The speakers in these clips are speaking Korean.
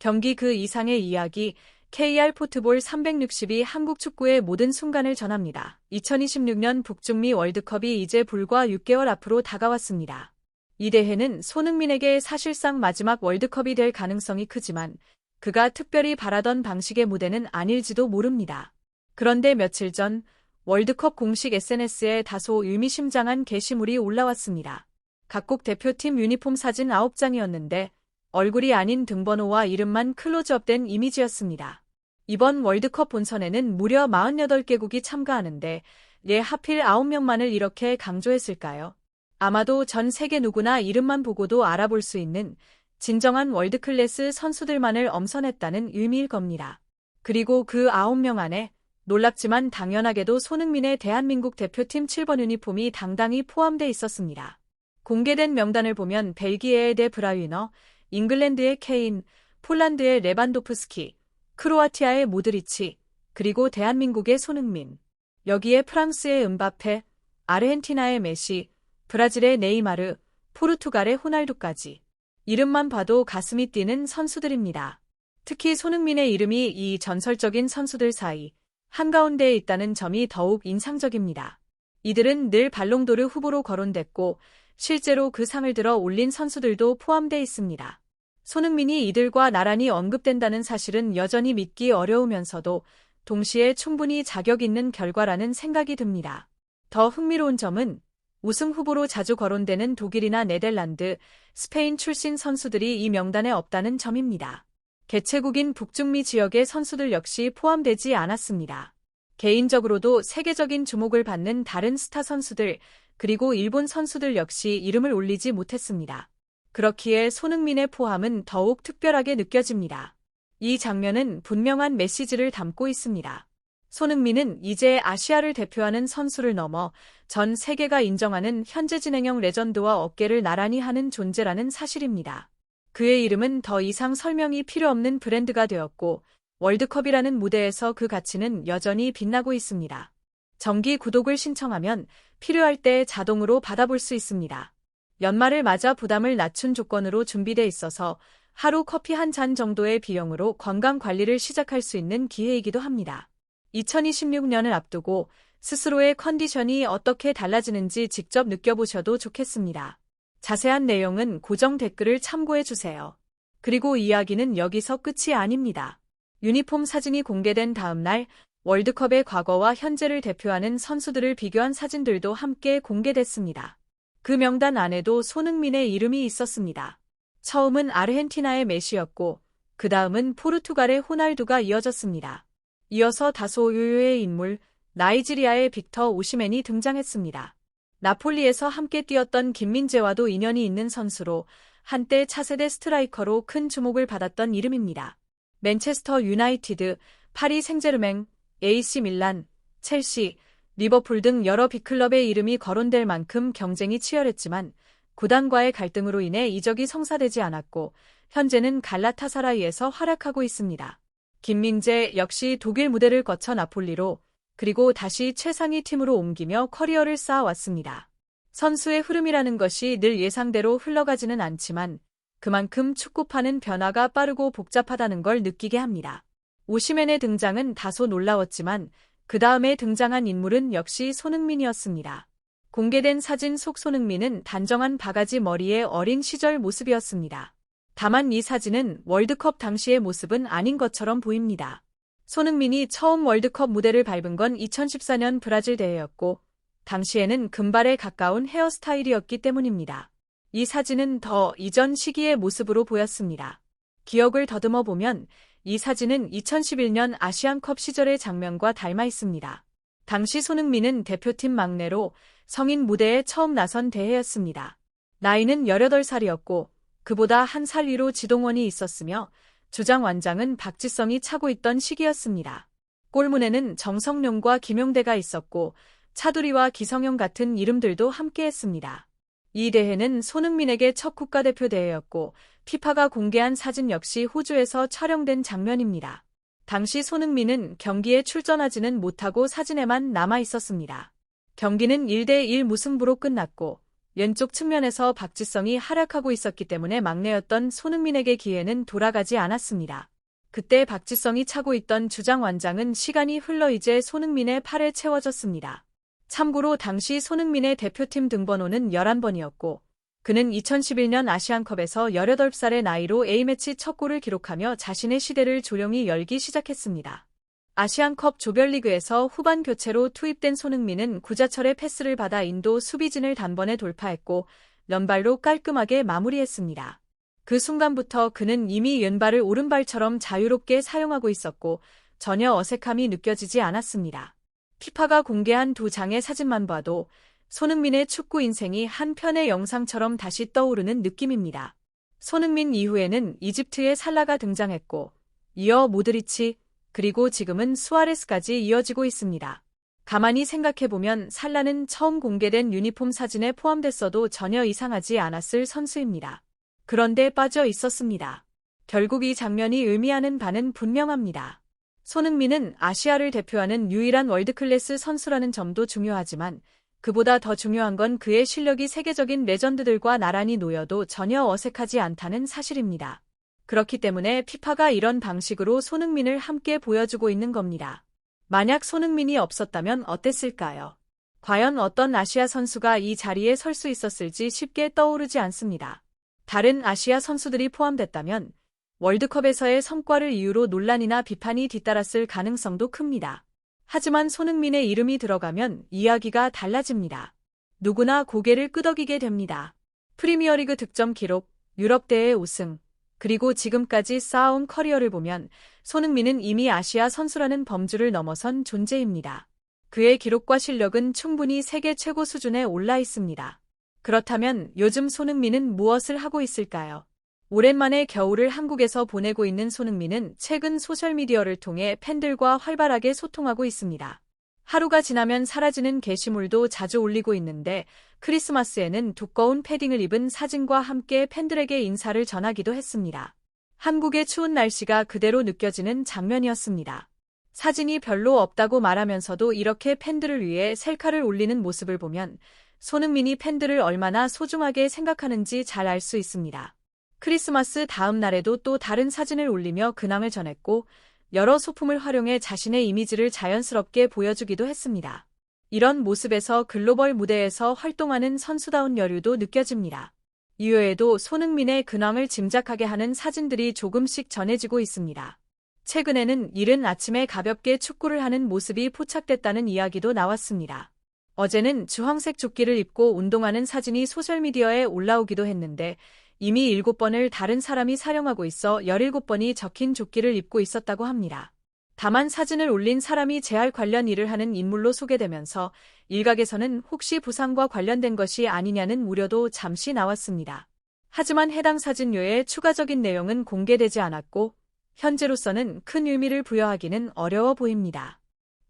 경기 그 이상의 이야기, KR 포트볼 360이 한국 축구의 모든 순간을 전합니다. 2026년 북중미 월드컵이 이제 불과 6개월 앞으로 다가왔습니다. 이 대회는 손흥민에게 사실상 마지막 월드컵이 될 가능성이 크지만 그가 특별히 바라던 방식의 무대는 아닐지도 모릅니다. 그런데 며칠 전 월드컵 공식 SNS에 다소 의미심장한 게시물이 올라왔습니다. 각국 대표팀 유니폼 사진 9장이었는데 얼굴이 아닌 등번호와 이름만 클로즈업된 이미지였습니다. 이번 월드컵 본선에는 무려 48개국이 참가하는데 왜 하필 9명만을 이렇게 강조했을까요? 아마도 전 세계 누구나 이름만 보고도 알아볼 수 있는 진정한 월드클래스 선수들만을 엄선했다는 의미일 겁니다. 그리고 그 9명 안에 놀랍지만 당연하게도 손흥민의 대한민국 대표팀 7번 유니폼이 당당히 포함돼 있었습니다. 공개된 명단을 보면 벨기에의 데 브라위너, 잉글랜드의 케인, 폴란드의 레반도프스키, 크로아티아의 모드리치, 그리고 대한민국의 손흥민. 여기에 프랑스의 음바페, 아르헨티나의 메시, 브라질의 네이마르, 포르투갈의 호날두까지. 이름만 봐도 가슴이 뛰는 선수들입니다. 특히 손흥민의 이름이 이 전설적인 선수들 사이 한가운데에 있다는 점이 더욱 인상적입니다. 이들은 늘 발롱도르 후보로 거론됐고 실제로 그 상을 들어 올린 선수들도 포함돼 있습니다. 손흥민이 이들과 나란히 언급된다는 사실은 여전히 믿기 어려우면서도 동시에 충분히 자격 있는 결과라는 생각이 듭니다. 더 흥미로운 점은 우승 후보로 자주 거론되는 독일이나 네덜란드, 스페인 출신 선수들이 이 명단에 없다는 점입니다. 개최국인 북중미 지역의 선수들 역시 포함되지 않았습니다. 개인적으로도 세계적인 주목을 받는 다른 스타 선수들, 그리고 일본 선수들 역시 이름을 올리지 못했습니다. 그렇기에 손흥민의 포함은 더욱 특별하게 느껴집니다. 이 장면은 분명한 메시지를 담고 있습니다. 손흥민은 이제 아시아를 대표하는 선수를 넘어 전 세계가 인정하는 현재 진행형 레전드와 어깨를 나란히 하는 존재라는 사실입니다. 그의 이름은 더 이상 설명이 필요 없는 브랜드가 되었고 월드컵이라는 무대에서 그 가치는 여전히 빛나고 있습니다. 정기 구독을 신청하면 필요할 때 자동으로 받아볼 수 있습니다. 연말을 맞아 부담을 낮춘 조건으로 준비돼 있어서 하루 커피 한 잔 정도의 비용으로 건강 관리를 시작할 수 있는 기회이기도 합니다. 2026년을 앞두고 스스로의 컨디션이 어떻게 달라지는지 직접 느껴보셔도 좋겠습니다. 자세한 내용은 고정 댓글을 참고해주세요. 그리고 이야기는 여기서 끝이 아닙니다. 유니폼 사진이 공개된 다음 날 월드컵의 과거와 현재를 대표하는 선수들을 비교한 사진들도 함께 공개됐습니다. 그 명단 안에도 손흥민의 이름이 있었습니다. 처음은 아르헨티나의 메시였고 그 다음은 포르투갈의 호날두가 이어졌습니다. 이어서 다소 유효의 인물 나이지리아의 빅터 오시멘이 등장했습니다. 나폴리에서 함께 뛰었던 김민재와도 인연이 있는 선수로 한때 차세대 스트라이커로 큰 주목을 받았던 이름입니다. 맨체스터 유나이티드, 파리 생제르맹, AC 밀란, 첼시, 리버풀 등 여러 빅클럽의 이름이 거론될 만큼 경쟁이 치열했지만 구단과의 갈등으로 인해 이적이 성사되지 않았고 현재는 갈라타사라이에서 활약하고 있습니다. 김민재 역시 독일 무대를 거쳐 나폴리로 그리고 다시 최상위 팀으로 옮기며 커리어를 쌓아왔습니다. 선수의 흐름이라는 것이 늘 예상대로 흘러가지는 않지만 그만큼 축구파는 변화가 빠르고 복잡하다는 걸 느끼게 합니다. 오시멘의 등장은 다소 놀라웠지만 그 다음에 등장한 인물은 역시 손흥민이었습니다. 공개된 사진 속 손흥민은 단정한 바가지 머리의 어린 시절 모습이었습니다. 다만 이 사진은 월드컵 당시의 모습은 아닌 것처럼 보입니다. 손흥민이 처음 월드컵 무대를 밟은 건 2014년 브라질 대회였고 당시에는 금발에 가까운 헤어스타일이었기 때문입니다. 이 사진은 더 이전 시기의 모습으로 보였습니다. 기억을 더듬어 보면 이 사진은 2011년 아시안컵 시절의 장면과 닮아 있습니다. 당시 손흥민은 대표팀 막내로 성인 무대에 처음 나선 대회였습니다. 나이는 18살이었고 그보다 한 살 위로 지동원이 있었으며 주장 완장은 박지성이 차고 있던 시기였습니다. 골문에는 정성룡과 김용대가 있었고 차두리와 기성용 같은 이름들도 함께했습니다. 이 대회는 손흥민에게 첫 국가대표 대회였고 피파가 공개한 사진 역시 호주에서 촬영된 장면입니다. 당시 손흥민은 경기에 출전하지는 못하고 사진에만 남아 있었습니다. 경기는 1대1 무승부로 끝났고 왼쪽 측면에서 박지성이 활약하고 있었기 때문에 막내였던 손흥민에게 기회는 돌아가지 않았습니다. 그때 박지성이 차고 있던 주장 완장은 시간이 흘러 이제 손흥민의 팔에 채워졌습니다. 참고로 당시 손흥민의 대표팀 등번호는 11번이었고 그는 2011년 아시안컵에서 18살의 나이로 A매치 첫 골을 기록하며 자신의 시대를 조용히 열기 시작했습니다. 아시안컵 조별리그에서 후반 교체로 투입된 손흥민은 구자철의 패스를 받아 인도 수비진을 단번에 돌파했고 왼발로 깔끔하게 마무리했습니다. 그 순간부터 그는 이미 왼발을 오른발처럼 자유롭게 사용하고 있었고 전혀 어색함이 느껴지지 않았습니다. 피파가 공개한 두 장의 사진만 봐도 손흥민의 축구 인생이 한 편의 영상처럼 다시 떠오르는 느낌입니다. 손흥민 이후에는 이집트의 살라가 등장했고 이어 모드리치 그리고 지금은 수아레스까지 이어지고 있습니다. 가만히 생각해보면 살라는 처음 공개된 유니폼 사진에 포함됐어도 전혀 이상하지 않았을 선수입니다. 그런데 빠져 있었습니다. 결국 이 장면이 의미하는 바는 분명합니다. 손흥민은 아시아를 대표하는 유일한 월드클래스 선수라는 점도 중요하지만 그보다 더 중요한 건 그의 실력이 세계적인 레전드들과 나란히 놓여도 전혀 어색하지 않다는 사실입니다. 그렇기 때문에 피파가 이런 방식으로 손흥민을 함께 보여주고 있는 겁니다. 만약 손흥민이 없었다면 어땠을까요? 과연 어떤 아시아 선수가 이 자리에 설 수 있었을지 쉽게 떠오르지 않습니다. 다른 아시아 선수들이 포함됐다면 월드컵에서의 성과를 이유로 논란이나 비판이 뒤따랐을 가능성도 큽니다. 하지만 손흥민의 이름이 들어가면 이야기가 달라집니다. 누구나 고개를 끄덕이게 됩니다. 프리미어리그 득점 기록, 유럽 대회 우승, 그리고 지금까지 쌓아온 커리어를 보면 손흥민은 이미 아시아 선수라는 범주를 넘어선 존재입니다. 그의 기록과 실력은 충분히 세계 최고 수준에 올라 있습니다. 그렇다면 요즘 손흥민은 무엇을 하고 있을까요? 오랜만에 겨울을 한국에서 보내고 있는 손흥민은 최근 소셜미디어를 통해 팬들과 활발하게 소통하고 있습니다. 하루가 지나면 사라지는 게시물도 자주 올리고 있는데 크리스마스에는 두꺼운 패딩을 입은 사진과 함께 팬들에게 인사를 전하기도 했습니다. 한국의 추운 날씨가 그대로 느껴지는 장면이었습니다. 사진이 별로 없다고 말하면서도 이렇게 팬들을 위해 셀카를 올리는 모습을 보면 손흥민이 팬들을 얼마나 소중하게 생각하는지 잘 알 수 있습니다. 크리스마스 다음 날에도 또 다른 사진을 올리며 근황을 전했고 여러 소품을 활용해 자신의 이미지를 자연스럽게 보여주기도 했습니다. 이런 모습에서 글로벌 무대에서 활동하는 선수다운 여유도 느껴집니다. 이외에도 손흥민의 근황을 짐작하게 하는 사진들이 조금씩 전해지고 있습니다. 최근에는 이른 아침에 가볍게 축구를 하는 모습이 포착됐다는 이야기도 나왔습니다. 어제는 주황색 조끼를 입고 운동하는 사진이 소셜미디어에 올라오기도 했는데 이미 7번을 다른 사람이 사용하고 있어 17번이 적힌 조끼를 입고 있었다고 합니다. 다만 사진을 올린 사람이 재활 관련 일을 하는 인물로 소개되면서 일각에서는 혹시 부상과 관련된 것이 아니냐는 우려도 잠시 나왔습니다. 하지만 해당 사진 외에 추가적인 내용은 공개되지 않았고 현재로서는 큰 의미를 부여하기는 어려워 보입니다.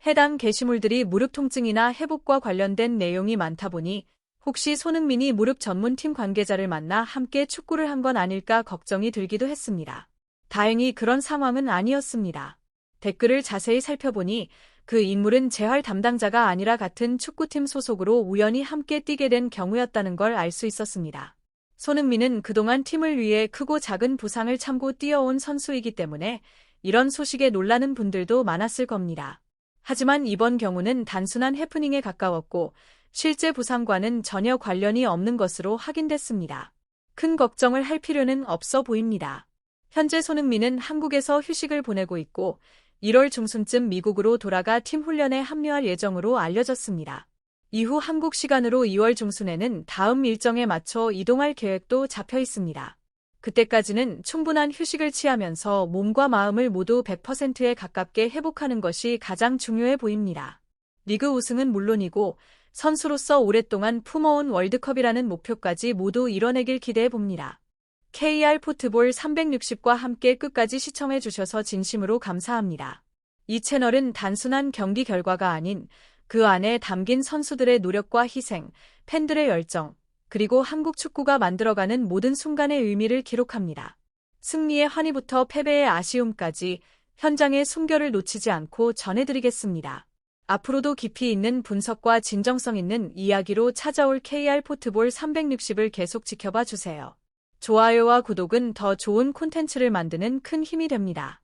해당 게시물들이 무릎 통증이나 회복과 관련된 내용이 많다 보니 혹시 손흥민이 무릎 전문팀 관계자를 만나 함께 축구를 한 건 아닐까 걱정이 들기도 했습니다. 다행히 그런 상황은 아니었습니다. 댓글을 자세히 살펴보니 그 인물은 재활 담당자가 아니라 같은 축구팀 소속으로 우연히 함께 뛰게 된 경우였다는 걸 알 수 있었습니다. 손흥민은 그동안 팀을 위해 크고 작은 부상을 참고 뛰어온 선수이기 때문에 이런 소식에 놀라는 분들도 많았을 겁니다. 하지만 이번 경우는 단순한 해프닝에 가까웠고 실제 부상과는 전혀 관련이 없는 것으로 확인됐습니다. 큰 걱정을 할 필요는 없어 보입니다. 현재 손흥민은 한국에서 휴식을 보내고 있고 1월 중순쯤 미국으로 돌아가 팀 훈련에 합류할 예정으로 알려졌습니다. 이후 한국 시간으로 2월 중순에는 다음 일정에 맞춰 이동할 계획도 잡혀 있습니다. 그때까지는 충분한 휴식을 취하면서 몸과 마음을 모두 100%에 가깝게 회복하는 것이 가장 중요해 보입니다. 리그 우승은 물론이고 선수로서 오랫동안 품어온 월드컵이라는 목표까지 모두 이뤄내길 기대해 봅니다. KR 포트볼 360과 함께 끝까지 시청해 주셔서 진심으로 감사합니다. 이 채널은 단순한 경기 결과가 아닌 그 안에 담긴 선수들의 노력과 희생, 팬들의 열정, 그리고 한국 축구가 만들어가는 모든 순간의 의미를 기록합니다. 승리의 환희부터 패배의 아쉬움까지 현장의 숨결을 놓치지 않고 전해드리겠습니다. 앞으로도 깊이 있는 분석과 진정성 있는 이야기로 찾아올 KR 포트볼 360을 계속 지켜봐 주세요. 좋아요와 구독은 더 좋은 콘텐츠를 만드는 큰 힘이 됩니다.